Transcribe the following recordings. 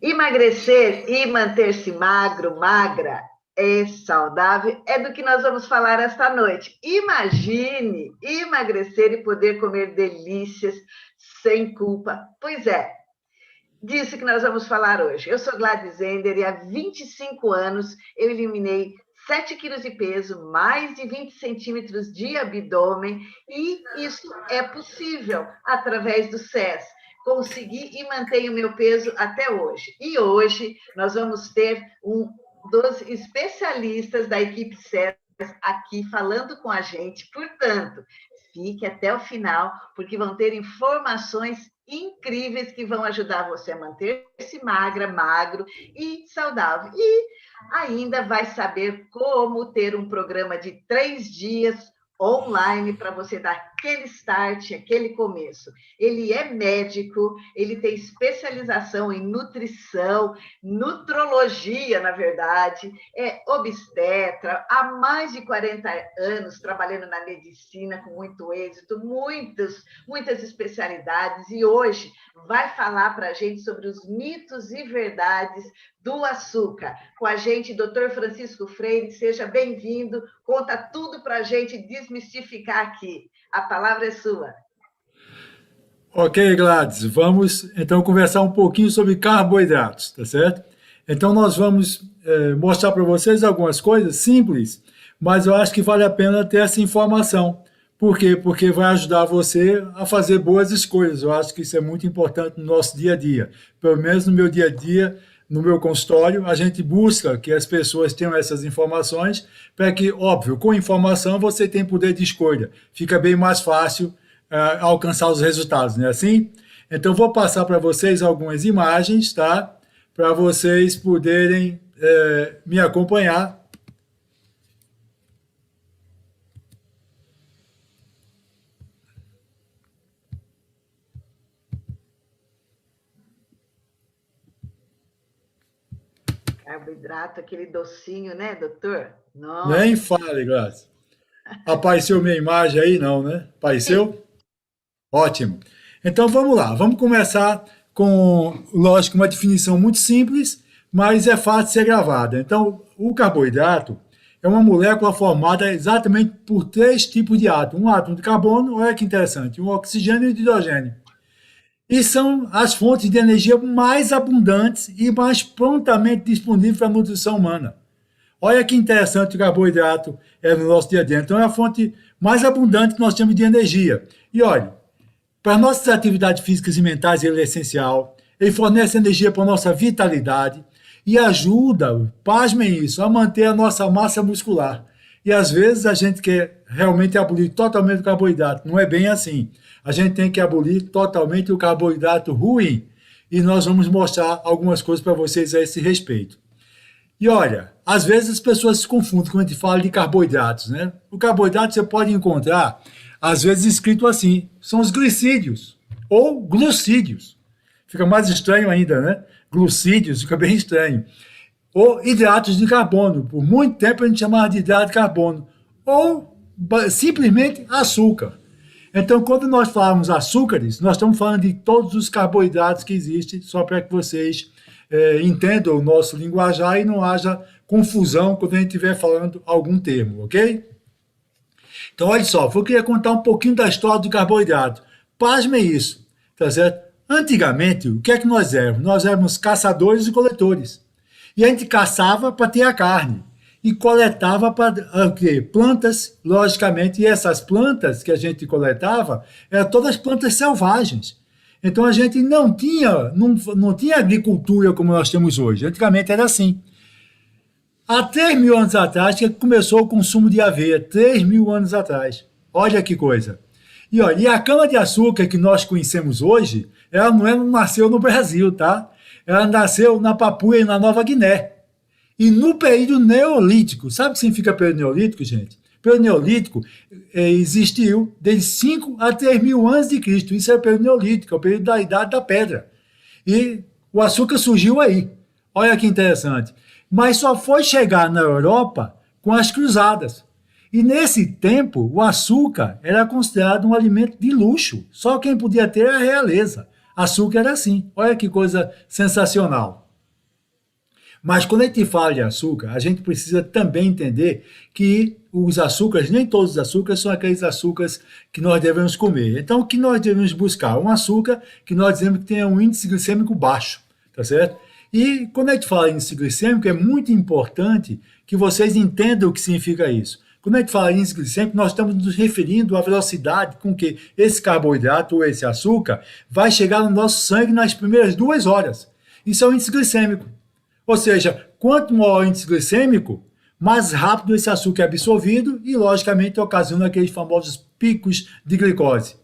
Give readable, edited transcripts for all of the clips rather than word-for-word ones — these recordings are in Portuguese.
Emagrecer e manter-se magro, magra e saudável é do que nós vamos falar esta noite. Imagine emagrecer e poder comer delícias sem culpa. Pois é, disso que nós vamos falar hoje. Eu sou Gladys Ender e há 25 anos eu eliminei 7 quilos de peso, mais de 20 centímetros de abdômen, e isso é possível através do SES. Consegui e mantenho o meu peso até hoje. E hoje nós vamos ter um dos especialistas da equipe SES aqui falando com a gente. Portanto, fique até o final, porque vão ter informações incríveis que vão ajudar você a manter-se magra, magro e saudável. E ainda vai saber como ter um programa de 3 dias online para você dar aquele start, aquele começo. Ele é médico, ele tem especialização em nutrição, nutrologia, na verdade, é obstetra, há mais de 40 anos trabalhando na medicina com muito êxito, muitas especialidades, e hoje vai falar para a gente sobre os mitos e verdades do açúcar. Com a gente, Dr. Francisco Freire, seja bem-vindo, conta tudo para a gente desmistificar aqui. A palavra é sua. Ok, Gladys, vamos então conversar um pouquinho sobre carboidratos, tá certo? Então nós vamos mostrar para vocês algumas coisas simples, mas eu acho que vale a pena ter essa informação. Por quê? Porque vai ajudar você a fazer boas escolhas. Eu acho que isso é muito importante no nosso dia a dia. Pelo menos no meu dia a dia, no meu consultório, a gente busca que as pessoas tenham essas informações para que, óbvio, com informação você tem poder de escolha. Fica bem mais fácil alcançar os resultados, não é assim? Então, vou passar para vocês algumas imagens, tá? Para vocês poderem me acompanhar. Carboidrato, aquele docinho, né, doutor? Nem Nossa. fale, Graça. Apareceu minha imagem aí? Não, né? Sim. Apareceu? Ótimo. Então vamos lá, vamos começar com, lógico, uma definição muito simples, mas é fácil de ser gravada. Então, o carboidrato é uma molécula formada exatamente por 3 tipos de átomos. Um átomo de carbono, olha que interessante, um oxigênio e de hidrogênio. E são as fontes de energia mais abundantes e mais prontamente disponíveis para a nutrição humana. Olha que interessante o carboidrato no nosso dia a dia. Então, é a fonte mais abundante que nós temos de energia. E olha, para nossas atividades físicas e mentais, ele é essencial. Ele fornece energia para a nossa vitalidade e ajuda, pasmem isso, a manter a nossa massa muscular. E às vezes a gente quer realmente abolir totalmente o carboidrato. Não é bem assim. A gente tem que abolir totalmente o carboidrato ruim. E nós vamos mostrar algumas coisas para vocês a esse respeito. E olha, às vezes as pessoas se confundem quando a gente fala de carboidratos, né? O carboidrato você pode encontrar, às vezes, escrito assim, são os glicídios ou glucídios. Fica mais estranho ainda, né? Glucídios, fica bem estranho. Ou hidratos de carbono. Por muito tempo a gente chamava de hidrato de carbono. Ou simplesmente açúcar. Então, quando nós falamos açúcares, nós estamos falando de todos os carboidratos que existem, só para que vocês entendam o nosso linguajar e não haja confusão quando a gente estiver falando algum termo, ok? Então, olha só, eu queria contar um pouquinho da história do carboidrato. Pasmem isso, tá certo? Antigamente, o que é que nós éramos? Nós éramos caçadores e coletores. E a gente caçava para ter a carne. E coletava para plantas, logicamente, e essas plantas que a gente coletava eram todas plantas selvagens. Então a gente não tinha agricultura como nós temos hoje. Antigamente era assim. Há 3.000 anos atrás que começou o consumo de aveia. 3.000 anos atrás. Olha que coisa. E, olha, e a cana-de-açúcar que nós conhecemos hoje, ela não nasceu no Brasil, tá? Ela nasceu na Papua e na Nova Guiné. E no período neolítico, sabe o que significa período neolítico, gente? O período neolítico existiu de 5 a 3.000 anos de Cristo. Isso é o período neolítico, é o período da Idade da Pedra. E o açúcar surgiu aí. Olha que interessante. Mas só foi chegar na Europa com as cruzadas. E nesse tempo, o açúcar era considerado um alimento de luxo. Só quem podia ter era a realeza. Açúcar era assim. Olha que coisa sensacional. Mas quando a gente fala de açúcar, a gente precisa também entender que os açúcares, nem todos os açúcares são aqueles açúcares que nós devemos comer. Então, o que nós devemos buscar? Um açúcar que nós dizemos que tenha um índice glicêmico baixo, tá certo? E quando a gente fala em índice glicêmico, é muito importante que vocês entendam o que significa isso. Quando a gente fala em índice glicêmico, nós estamos nos referindo à velocidade com que esse carboidrato ou esse açúcar vai chegar no nosso sangue nas primeiras 2 horas. Isso é o índice glicêmico. Ou seja, quanto maior o índice glicêmico, mais rápido esse açúcar é absorvido e, logicamente, ocasiona aqueles famosos picos de glicose,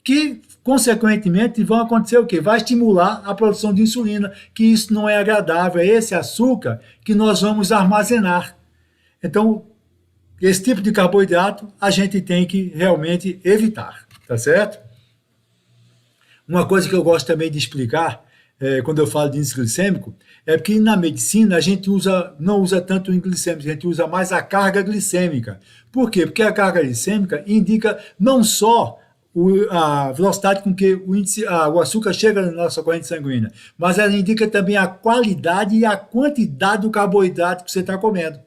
que, consequentemente, vão acontecer o quê? Vai estimular a produção de insulina, que isso não é agradável, é esse açúcar que nós vamos armazenar. Então, esse tipo de carboidrato a gente tem que realmente evitar, tá certo? Uma coisa que eu gosto também de explicar, quando eu falo de índice glicêmico, é que na medicina a gente não usa tanto o índice glicêmico, a gente usa mais a carga glicêmica. Por quê? Porque a carga glicêmica indica não só a velocidade com que o açúcar chega na nossa corrente sanguínea, mas ela indica também a qualidade e a quantidade do carboidrato que você está comendo.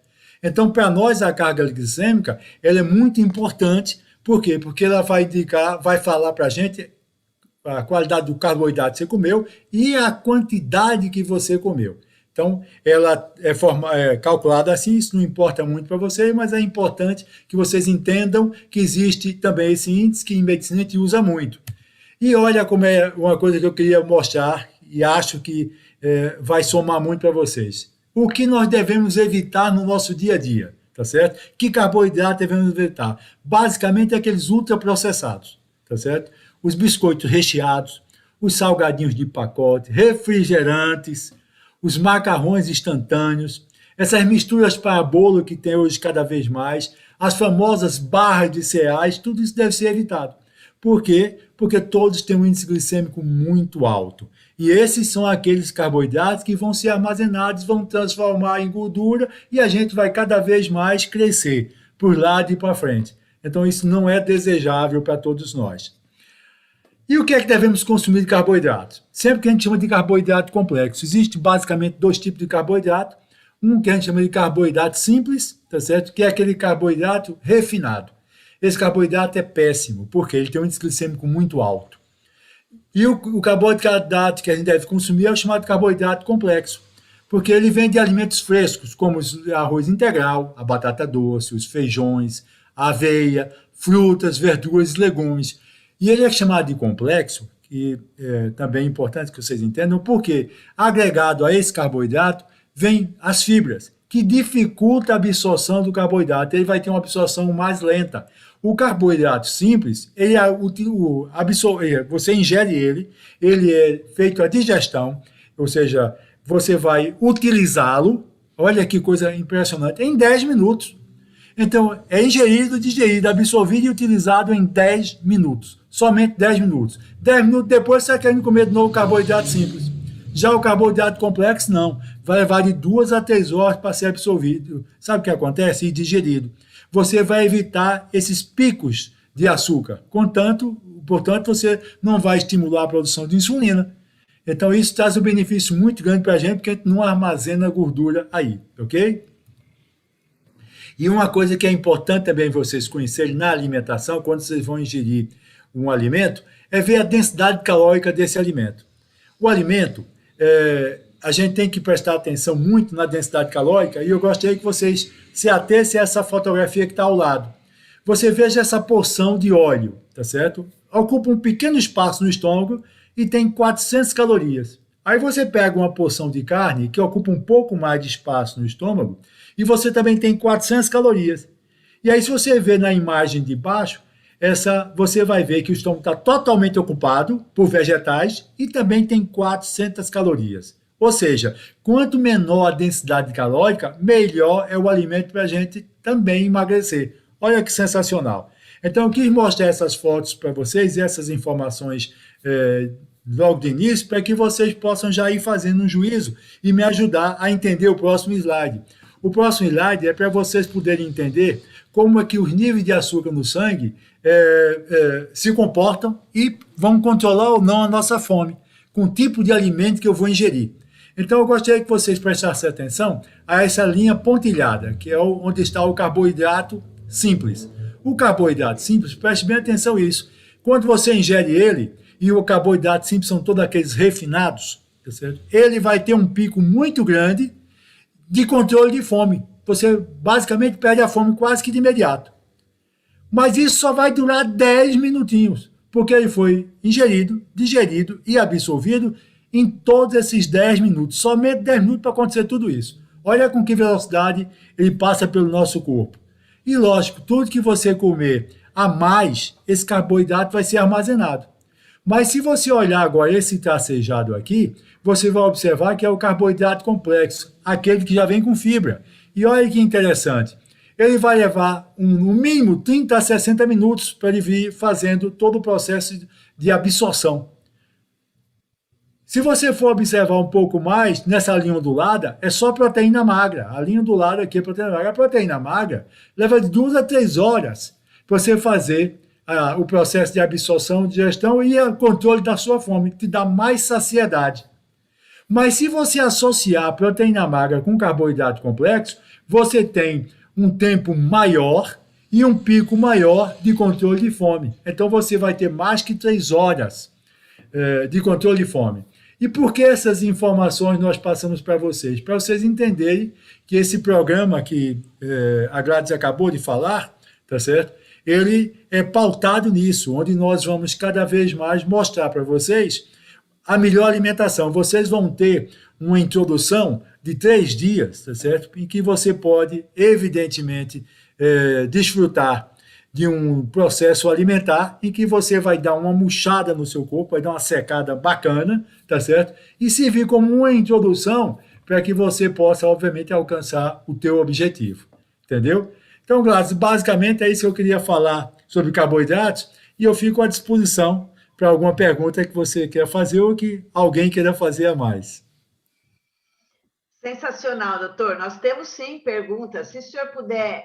Então, para nós, a carga glicêmica ela é muito importante. Por quê? Porque ela vai falar para a gente a qualidade do carboidrato que você comeu e a quantidade que você comeu. Então, ela é calculada assim, isso não importa muito para vocês, mas é importante que vocês entendam que existe também esse índice que em medicina a gente usa muito. E olha como é uma coisa que eu queria mostrar e acho que vai somar muito para vocês. O que nós devemos evitar no nosso dia a dia, tá certo? Que carboidrato devemos evitar? Basicamente, aqueles ultraprocessados, tá certo? Os biscoitos recheados, os salgadinhos de pacote, refrigerantes, os macarrões instantâneos, essas misturas para bolo que tem hoje cada vez mais, as famosas barras de cereais, tudo isso deve ser evitado. Por quê? Porque todos têm um índice glicêmico muito alto. E esses são aqueles carboidratos que vão ser armazenados, vão transformar em gordura e a gente vai cada vez mais crescer por lado e para frente. Então isso não é desejável para todos nós. E o que é que devemos consumir de carboidrato? Sempre que a gente chama de carboidrato complexo, existe basicamente 2 tipos de carboidrato. Um que a gente chama de carboidrato simples, tá certo? Que é aquele carboidrato refinado. Esse carboidrato é péssimo, porque ele tem um índice glicêmico muito alto. E o carboidrato que a gente deve consumir é o chamado carboidrato complexo, porque ele vem de alimentos frescos, como o arroz integral, a batata doce, os feijões, a aveia, frutas, verduras e legumes. E ele é chamado de complexo, que também é importante que vocês entendam, porque agregado a esse carboidrato vem as fibras, que dificulta a absorção do carboidrato, ele vai ter uma absorção mais lenta. O carboidrato simples, você ingere ele é feito a digestão, ou seja, você vai utilizá-lo, olha que coisa impressionante, em 10 minutos. Então, é ingerido, digerido, absorvido e utilizado em 10 minutos. Somente 10 minutos. 10 minutos depois, você está querendo comer de novo carboidrato simples. Já o carboidrato complexo, não. Vai levar de 2 a 3 horas para ser absorvido. Sabe o que acontece? E digerido. Você vai evitar esses picos de açúcar. Portanto, você não vai estimular a produção de insulina. Então, isso traz um benefício muito grande para a gente, porque a gente não armazena gordura aí, ok? E uma coisa que é importante também vocês conhecerem na alimentação, quando vocês vão ingerir um alimento, é ver a densidade calórica desse alimento. O alimento, a gente tem que prestar atenção muito na densidade calórica, e eu gostaria que vocês se atessem a essa fotografia que está ao lado. Você veja essa porção de óleo, tá certo? Ocupa um pequeno espaço no estômago e tem 400 calorias. Aí você pega uma porção de carne que ocupa um pouco mais de espaço no estômago e você também tem 400 calorias. E aí, se você ver na imagem de baixo, você vai ver que o estômago está totalmente ocupado por vegetais e também tem 400 calorias. Ou seja, quanto menor a densidade calórica, melhor é o alimento para a gente também emagrecer. Olha que sensacional. Então, eu quis mostrar essas fotos para vocês e essas informações logo de início, para que vocês possam já ir fazendo um juízo e me ajudar a entender o próximo slide. O próximo slide é para vocês poderem entender como é que os níveis de açúcar no sangue se comportam e vão controlar ou não a nossa fome, com o tipo de alimento que eu vou ingerir. Então, eu gostaria que vocês prestassem atenção a essa linha pontilhada, que é onde está o carboidrato simples. O carboidrato simples, preste bem atenção a isso. Quando você ingere ele, e o carboidrato simples são todos aqueles refinados, tá certo? Ele vai ter um pico muito grande de controle de fome. Você basicamente perde a fome quase que de imediato. Mas isso só vai durar 10 minutinhos, porque ele foi ingerido, digerido e absorvido em todos esses 10 minutos. Somente 10 minutos para acontecer tudo isso. Olha com que velocidade ele passa pelo nosso corpo. E lógico, tudo que você comer a mais, esse carboidrato vai ser armazenado. Mas se você olhar agora esse tracejado aqui, você vai observar que é o carboidrato complexo, aquele que já vem com fibra. E olha que interessante, ele vai levar no mínimo 30 a 60 minutos para ele vir fazendo todo o processo de absorção. Se você for observar um pouco mais, nessa linha ondulada, é só proteína magra. A linha ondulada aqui é proteína magra. A proteína magra leva de 2 a 3 horas para você fazer o processo de absorção, digestão e o controle da sua fome, que te dá mais saciedade. Mas se você associar a proteína magra com carboidrato complexo, você tem um tempo maior e um pico maior de controle de fome. Então você vai ter mais que 3 horas de controle de fome. E por que essas informações nós passamos para vocês? Para vocês entenderem que esse programa que a Gladys acabou de falar, tá certo? Ele é pautado nisso, onde nós vamos cada vez mais mostrar para vocês a melhor alimentação. Vocês vão ter uma introdução de 3 dias, tá certo? Em que você pode, evidentemente, desfrutar de um processo alimentar em que você vai dar uma murchada no seu corpo, vai dar uma secada bacana, tá certo? E servir como uma introdução para que você possa, obviamente, alcançar o teu objetivo, entendeu? Então, Gladys, basicamente é isso que eu queria falar sobre carboidratos e eu fico à disposição para alguma pergunta que você quer fazer ou que alguém queira fazer a mais. Sensacional, doutor. Nós temos sim perguntas. Se o senhor puder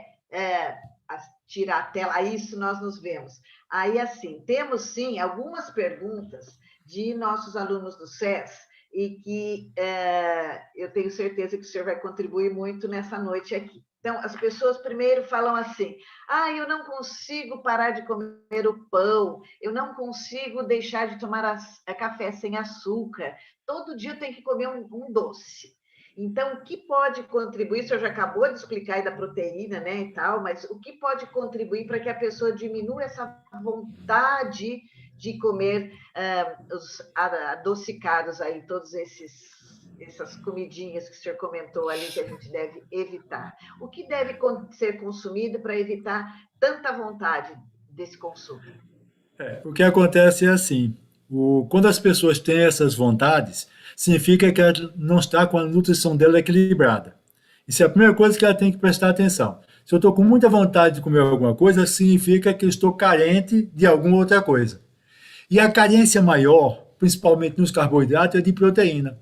tirar a tela, isso nós nos vemos. Aí, assim, temos sim algumas perguntas de nossos alunos do SES e que eu tenho certeza que o senhor vai contribuir muito nessa noite aqui. Então, as pessoas primeiro falam assim, eu não consigo parar de comer o pão, eu não consigo deixar de tomar café sem açúcar, todo dia eu tenho que comer um doce. Então, o que pode contribuir, o senhor já acabou de explicar aí da proteína, né, e tal, mas o que pode contribuir para que a pessoa diminua essa vontade de comer os adocicados aí, todos essas comidinhas que o senhor comentou ali que a gente deve evitar? O que deve ser consumido para evitar tanta vontade desse consumo? O que acontece é assim, quando as pessoas têm essas vontades, significa que ela não está com a nutrição dela equilibrada. Isso é a primeira coisa que ela tem que prestar atenção. Se eu estou com muita vontade de comer alguma coisa, significa que eu estou carente de alguma outra coisa. E a carência maior, principalmente nos carboidratos, é de proteína.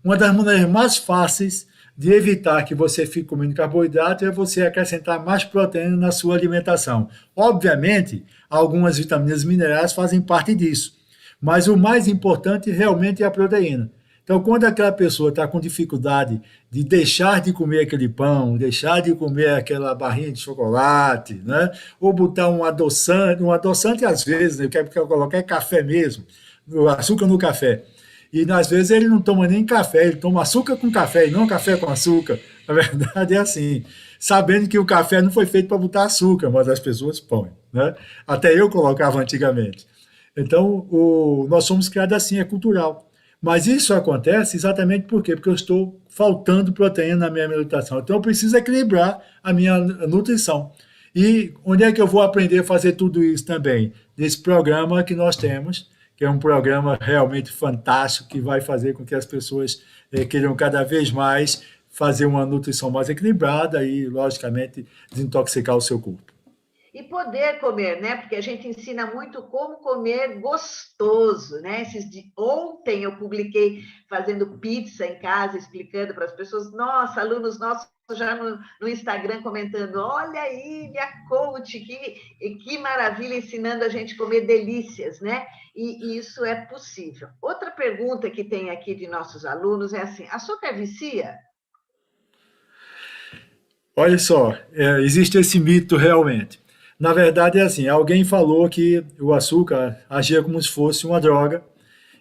Uma das maneiras mais fáceis de evitar que você fique comendo carboidrato é você acrescentar mais proteína na sua alimentação. Obviamente, algumas vitaminas e minerais fazem parte disso, mas o mais importante realmente é a proteína. Então, quando aquela pessoa está com dificuldade de deixar de comer aquele pão, deixar de comer aquela barrinha de chocolate, né? Ou botar um adoçante às vezes, né? Quer colocar café mesmo, açúcar no café. E às vezes ele não toma nem café, ele toma açúcar com café e não café com açúcar. Na verdade é assim, sabendo que o café não foi feito para botar açúcar, mas as pessoas põem, né? Até eu colocava antigamente. Então, nós somos criados assim, é cultural. Mas isso acontece exatamente por quê? Porque eu estou faltando proteína na minha alimentação. Então, eu preciso equilibrar a minha nutrição. E onde é que eu vou aprender a fazer tudo isso também? Nesse programa que nós temos, que é um programa realmente fantástico, que vai fazer com que as pessoas queiram cada vez mais fazer uma nutrição mais equilibrada e, logicamente, desintoxicar o seu corpo. E poder comer, né? Porque a gente ensina muito como comer gostoso, né? Ontem eu publiquei fazendo pizza em casa, explicando para as pessoas, nossa, alunos nossos já no Instagram comentando, olha aí, minha coach, que maravilha, ensinando a gente a comer delícias, né? E isso é possível. Outra pergunta que tem aqui de nossos alunos é assim, açúcar vicia? Olha só, existe esse mito realmente. Na verdade, é assim: alguém falou que o açúcar agia como se fosse uma droga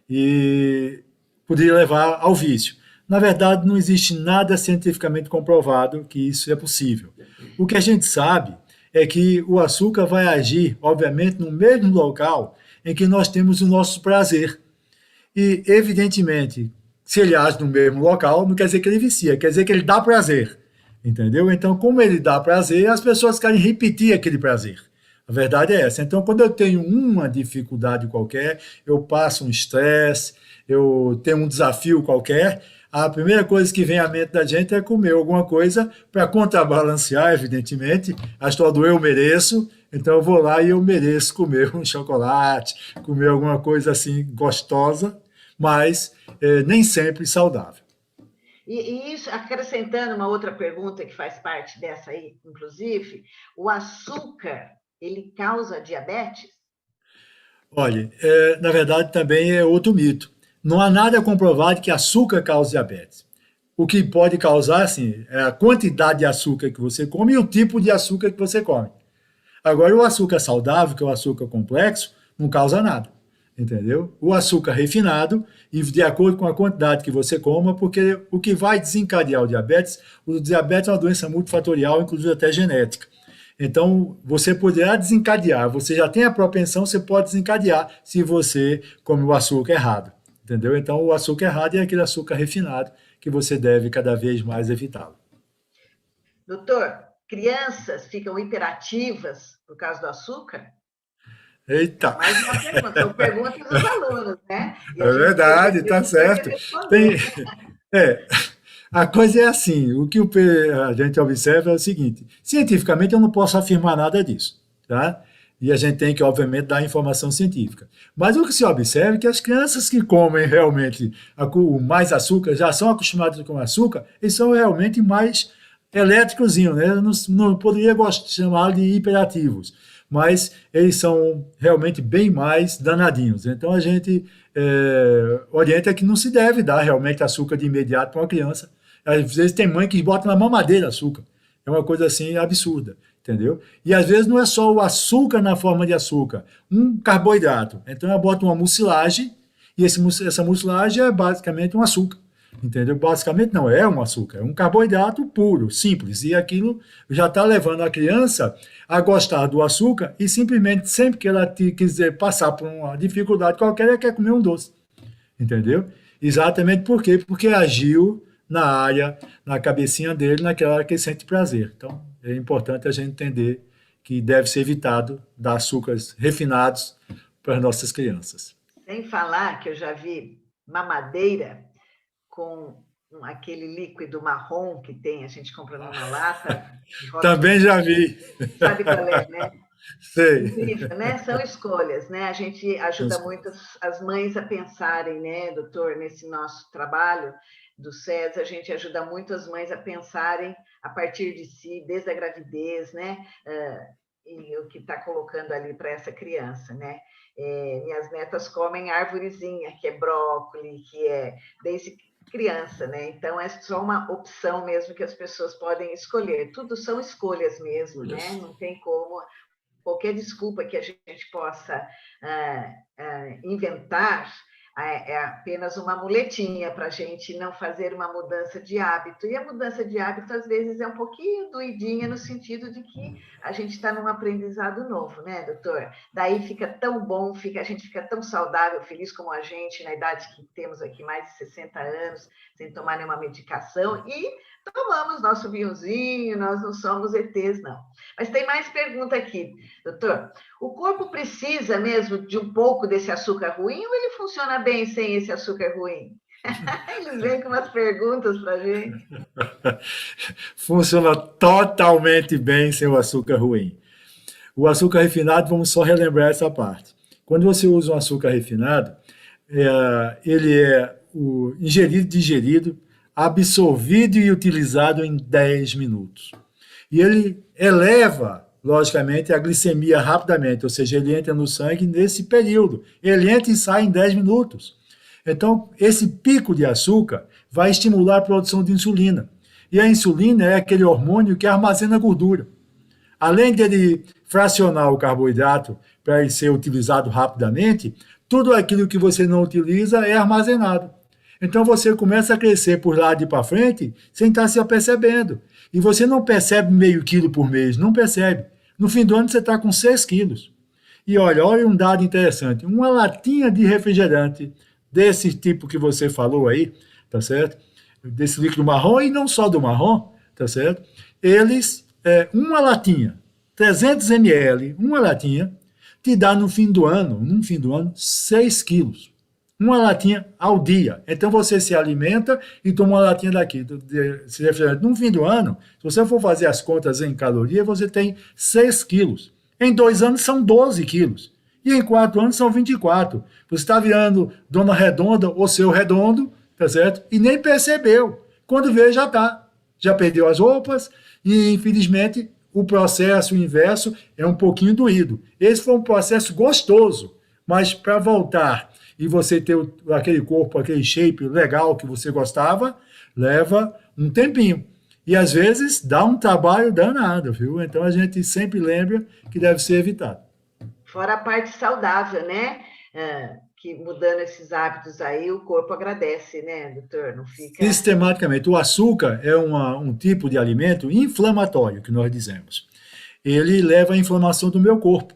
e poderia levar ao vício. Na verdade, não existe nada cientificamente comprovado que isso é possível. O que a gente sabe é que o açúcar vai agir, obviamente, no mesmo local em que nós temos o nosso prazer. E, evidentemente, se ele age no mesmo local, não quer dizer que ele vicia, quer dizer que ele dá prazer. Entendeu? Então, como ele dá prazer, as pessoas querem repetir aquele prazer. A verdade é essa. Então, quando eu tenho uma dificuldade qualquer, eu passo um estresse, eu tenho um desafio qualquer, a primeira coisa que vem à mente da gente é comer alguma coisa para contrabalancear, evidentemente, a história do eu mereço. Então, eu vou lá e eu mereço comer um chocolate, comer alguma coisa assim gostosa, mas nem sempre saudável. E isso, acrescentando uma outra pergunta que faz parte dessa aí, inclusive, o açúcar, ele causa diabetes? Olha, na verdade também é outro mito. Não há nada comprovado que açúcar cause diabetes. O que pode causar, assim, é a quantidade de açúcar que você come e o tipo de açúcar que você come. Agora, o açúcar saudável, que é o açúcar complexo, não causa nada, entendeu? O açúcar refinado, e de acordo com a quantidade que você coma, porque o que vai desencadear o diabetes é uma doença multifatorial, inclusive até genética. Então, você poderá desencadear, você já tem a propensão, você pode desencadear se você come o açúcar errado, entendeu? Então, o açúcar errado é aquele açúcar refinado que você deve cada vez mais evitá-lo. Doutor, crianças ficam hiperativas por causa do açúcar? Eita! Mais uma pergunta, são perguntas dos alunos, né? E a É gente tem verdade, tá certeza que vai certo. querer Tem, responder. é, a coisa é assim, o que a gente observa é o seguinte, cientificamente eu não posso afirmar nada disso, tá? E a gente tem que, obviamente, dar informação científica. Mas o que se observa é que as crianças que comem realmente mais açúcar, já são acostumadas com açúcar, eles são realmente mais elétricozinhos, né? Eu não poderia chamar de hiperativos, mas eles são realmente bem mais danadinhos. Então a gente orienta que não se deve dar realmente açúcar de imediato para uma criança. Às vezes tem mãe que bota na mamadeira açúcar. É uma coisa assim absurda, entendeu? E às vezes não é só o açúcar na forma de açúcar, um carboidrato. Então ela bota uma mucilagem e essa mucilagem é basicamente um açúcar. Entendeu? Basicamente não é um açúcar, é um carboidrato puro, simples. E aquilo já está levando a criança a gostar do açúcar e simplesmente sempre que ela quiser passar por uma dificuldade qualquer, ela quer comer um doce. Entendeu? Exatamente por quê? Porque agiu na área, na cabecinha dele, naquela hora que ele sente prazer. Então, é importante a gente entender que deve ser evitado dar açúcares refinados para as nossas crianças. Sem falar que eu já vi mamadeira com aquele líquido marrom que tem, a gente compra numa lata, de rótulo, Também já vi. sabe qual é, né? Sei. Incrível, né? São escolhas, né? A gente ajuda muito as mães a pensarem, né, doutor, nesse nosso trabalho do SES, a gente ajuda muito as mães a pensarem a partir de si, desde a gravidez, né? E o que está colocando ali para essa criança, né? Minhas netas comem árvorezinha, que é brócolis, que é desde criança, né? Então é só uma opção mesmo que as pessoas podem escolher. Tudo são escolhas mesmo, né? Não tem como qualquer desculpa que a gente possa inventar é apenas uma muletinha para a gente não fazer uma mudança de hábito. E a mudança de hábito, às vezes, é um pouquinho doidinha no sentido de que a gente está num aprendizado novo, né, doutor? Daí fica tão bom, a gente fica tão saudável, feliz como a gente, na idade que temos aqui, mais de 60 anos, sem tomar nenhuma medicação, e tomamos nosso vinhozinho, nós não somos ETs, não. Mas tem mais pergunta aqui, doutor. O corpo precisa mesmo de um pouco desse açúcar ruim ou ele funciona bem sem esse açúcar ruim? Eles vêm com umas perguntas para a gente. Funciona totalmente bem sem o açúcar ruim. O açúcar refinado, vamos só relembrar essa parte. Quando você usa um açúcar refinado, ele é ingerido, digerido, absorvido e utilizado em 10 minutos. E ele eleva, logicamente, a glicemia rapidamente, ou seja, ele entra no sangue nesse período. Ele entra e sai em 10 minutos. Então, esse pico de açúcar vai estimular a produção de insulina. E a insulina é aquele hormônio que armazena gordura. Além dele fracionar o carboidrato para ele ser utilizado rapidamente, tudo aquilo que você não utiliza é armazenado. Então você começa a crescer por lá de para frente sem estar se apercebendo. E você não percebe meio quilo por mês, não percebe. No fim do ano você está com 6 quilos. E olha um dado interessante, uma latinha de refrigerante desse tipo que você falou aí, tá certo? Desse líquido marrom e não só do marrom, tá certo? Uma latinha, 300 ml, uma latinha, te dá num fim do ano, 6 quilos. Uma latinha ao dia. Então você se alimenta e toma uma latinha desse refrigerante. No fim do ano, se você for fazer as contas em calorias, você tem 6 quilos. Em 2 anos são 12 quilos. E em 4 anos são 24. Você está virando dona redonda ou seu redondo, tá certo? E nem percebeu. Quando vê, já está. Já perdeu as roupas e, infelizmente, o processo inverso é um pouquinho doído. Esse foi um processo gostoso, mas para voltar e você ter aquele corpo, aquele shape legal que você gostava, leva um tempinho. E às vezes dá um trabalho danado, viu? Então a gente sempre lembra que deve ser evitado. Fora a parte saudável, né? Que mudando esses hábitos aí, o corpo agradece, né, doutor? Não fica... Sistematicamente. O açúcar é um tipo de alimento inflamatório, que nós dizemos. Ele leva a inflamação do meu corpo.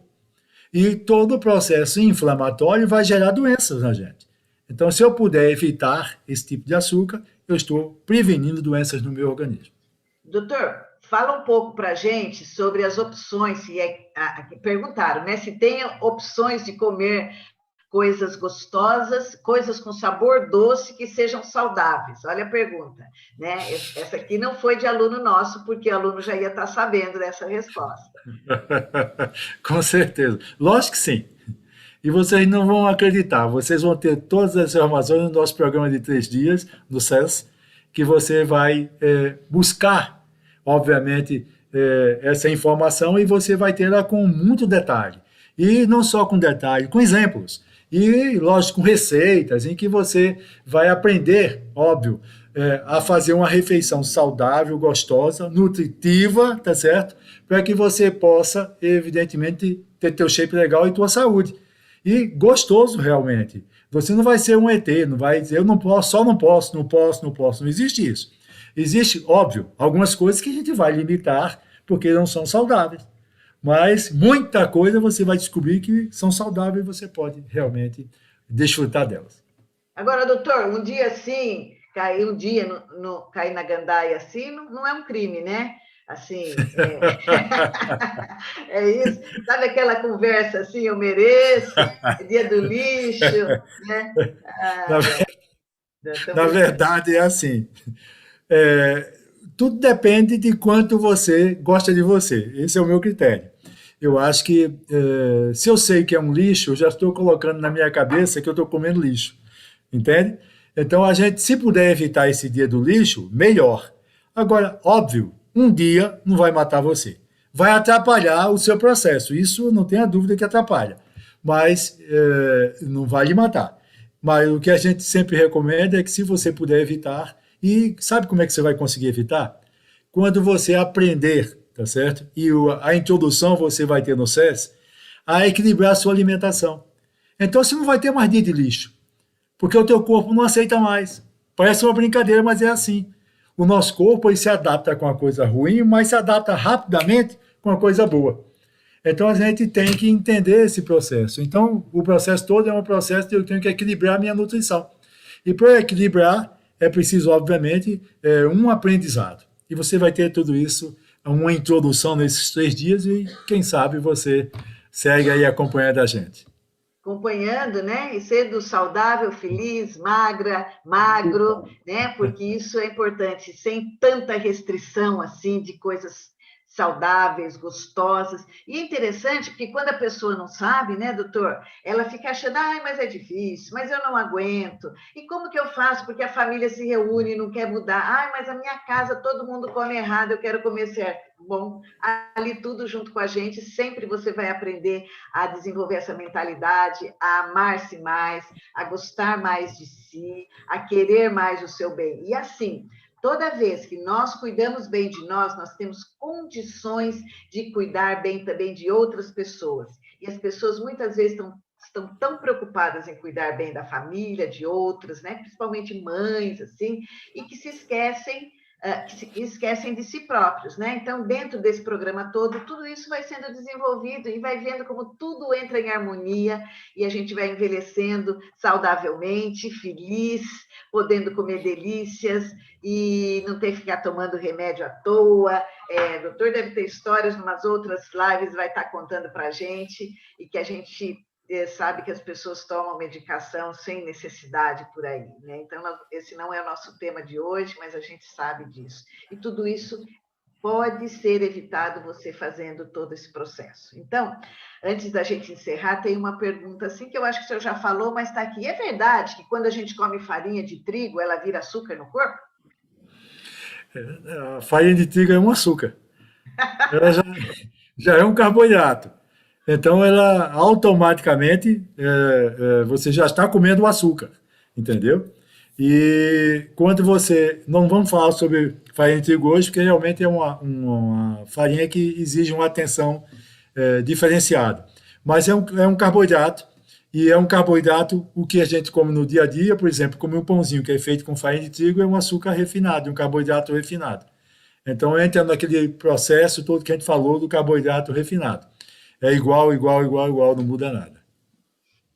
E todo o processo inflamatório vai gerar doenças na gente. Então, se eu puder evitar esse tipo de açúcar, eu estou prevenindo doenças no meu organismo. Doutor, fala um pouco para a gente sobre as opções, perguntaram, né? Se tem opções de comer coisas gostosas, coisas com sabor doce que sejam saudáveis. Olha a pergunta, né? Essa aqui não foi de aluno nosso, porque o aluno já ia estar sabendo dessa resposta. Com certeza. Lógico que sim. E vocês não vão acreditar, vocês vão ter todas as informações no nosso programa de 3 dias, no SES, que você vai buscar, obviamente, essa informação e você vai ter ela com muito detalhe. E não só com detalhe, com exemplos. E, lógico, com receitas em que você vai aprender, óbvio, a fazer uma refeição saudável, gostosa, nutritiva, tá certo? Para que você possa, evidentemente, ter teu shape legal e tua saúde. E gostoso, realmente. Você não vai ser um ET, não vai dizer, eu não posso, só não posso, não posso, não posso. Não existe isso. Existe, óbvio, algumas coisas que a gente vai limitar porque não são saudáveis. Mas muita coisa você vai descobrir que são saudáveis e você pode realmente desfrutar delas. Agora, doutor, um dia assim, cair na gandaia assim, não é um crime, né? Assim, é isso. Sabe aquela conversa assim, eu mereço, é dia do lixo, né? Na verdade, é assim. Tudo depende de quanto você gosta de você. Esse é o meu critério. Eu acho que, se eu sei que é um lixo, eu já estou colocando na minha cabeça que eu estou comendo lixo. Entende? Então, a gente, se puder evitar esse dia do lixo, melhor. Agora, óbvio, um dia não vai matar você. Vai atrapalhar o seu processo. Isso não tenha dúvida que atrapalha. Mas não vai lhe matar. Mas o que a gente sempre recomenda é que, se você puder evitar, e sabe como é que você vai conseguir evitar? Quando você aprender, tá certo? E a introdução você vai ter no SES, a equilibrar a sua alimentação. Então você não vai ter mais dia de lixo, porque o teu corpo não aceita mais. Parece uma brincadeira, mas é assim. O nosso corpo ele se adapta com a coisa ruim, mas se adapta rapidamente com a coisa boa. Então a gente tem que entender esse processo. Então o processo todo é um processo de eu tenho que equilibrar a minha nutrição. E para equilibrar, é preciso, obviamente, um aprendizado. E você vai ter tudo isso, uma introdução nesses 3 dias e, quem sabe, você segue aí acompanhando a gente. Acompanhando, né? E sendo saudável, feliz, magro, né? Porque isso é importante, sem tanta restrição, assim, de coisas saudáveis, gostosas. E é interessante porque quando a pessoa não sabe, né, doutor, ela fica achando, ai, mas é difícil, mas eu não aguento. E como que eu faço? Porque a família se reúne e não quer mudar. Ai, mas a minha casa todo mundo come errado, eu quero comer certo. Bom, ali tudo junto com a gente, sempre você vai aprender a desenvolver essa mentalidade, a amar-se mais, a gostar mais de si, a querer mais o seu bem. E assim, toda vez que nós cuidamos bem de nós, nós temos condições de cuidar bem também de outras pessoas. E as pessoas muitas vezes estão tão preocupadas em cuidar bem da família, de outras, né? Principalmente mães, assim, e que se esquecem de si próprios, né? Então, dentro desse programa todo, tudo isso vai sendo desenvolvido e vai vendo como tudo entra em harmonia e a gente vai envelhecendo saudavelmente, feliz, podendo comer delícias e não ter que ficar tomando remédio à toa. O doutor deve ter histórias, umas outras lives vai estar contando para a gente e que a gente sabe que as pessoas tomam medicação sem necessidade por aí, né? Então, esse não é o nosso tema de hoje, mas a gente sabe disso. E tudo isso pode ser evitado você fazendo todo esse processo. Então, antes da gente encerrar, tem uma pergunta assim que eu acho que o senhor já falou, mas está aqui. É verdade que quando a gente come farinha de trigo, ela vira açúcar no corpo? A farinha de trigo é um açúcar. Ela já é um carboidrato. Então, ela automaticamente você já está comendo o açúcar, entendeu? E quando você. Não vamos falar sobre farinha de trigo hoje, porque realmente é uma farinha que exige uma atenção diferenciada. Mas é um carboidrato, e é um carboidrato, o que a gente come no dia a dia, por exemplo, comer um pãozinho que é feito com farinha de trigo, é um açúcar refinado, um carboidrato refinado. Então, entra naquele processo todo que a gente falou do carboidrato refinado. É igual, igual, igual, igual, não muda nada.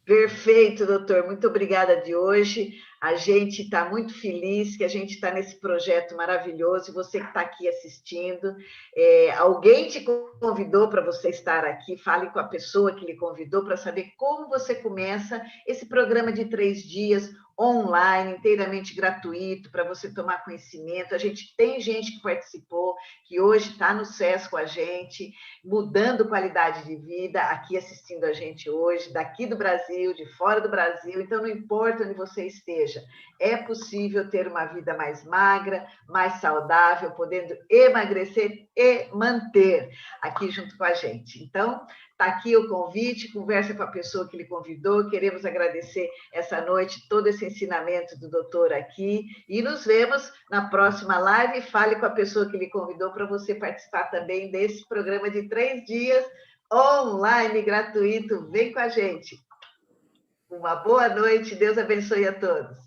Perfeito, doutor. Muito obrigada de hoje. A gente está muito feliz que a gente está nesse projeto maravilhoso. E você que está aqui assistindo, alguém te convidou para você estar aqui. Fale com a pessoa que lhe convidou para saber como você começa esse programa de 3 dias online, inteiramente gratuito, para você tomar conhecimento. A gente tem gente que participou, que hoje está no SES com a gente, mudando qualidade de vida, aqui assistindo a gente hoje, daqui do Brasil, de fora do Brasil. Então, não importa onde você esteja, é possível ter uma vida mais magra, mais saudável, podendo emagrecer e manter aqui junto com a gente. Então, está aqui o convite, conversa com a pessoa que lhe convidou. Queremos agradecer essa noite todo esse ensinamento do doutor aqui e nos vemos na próxima live. Fale com a pessoa que lhe convidou para você participar também desse programa de 3 dias online gratuito. Vem com a gente. Uma boa noite, Deus abençoe a todos.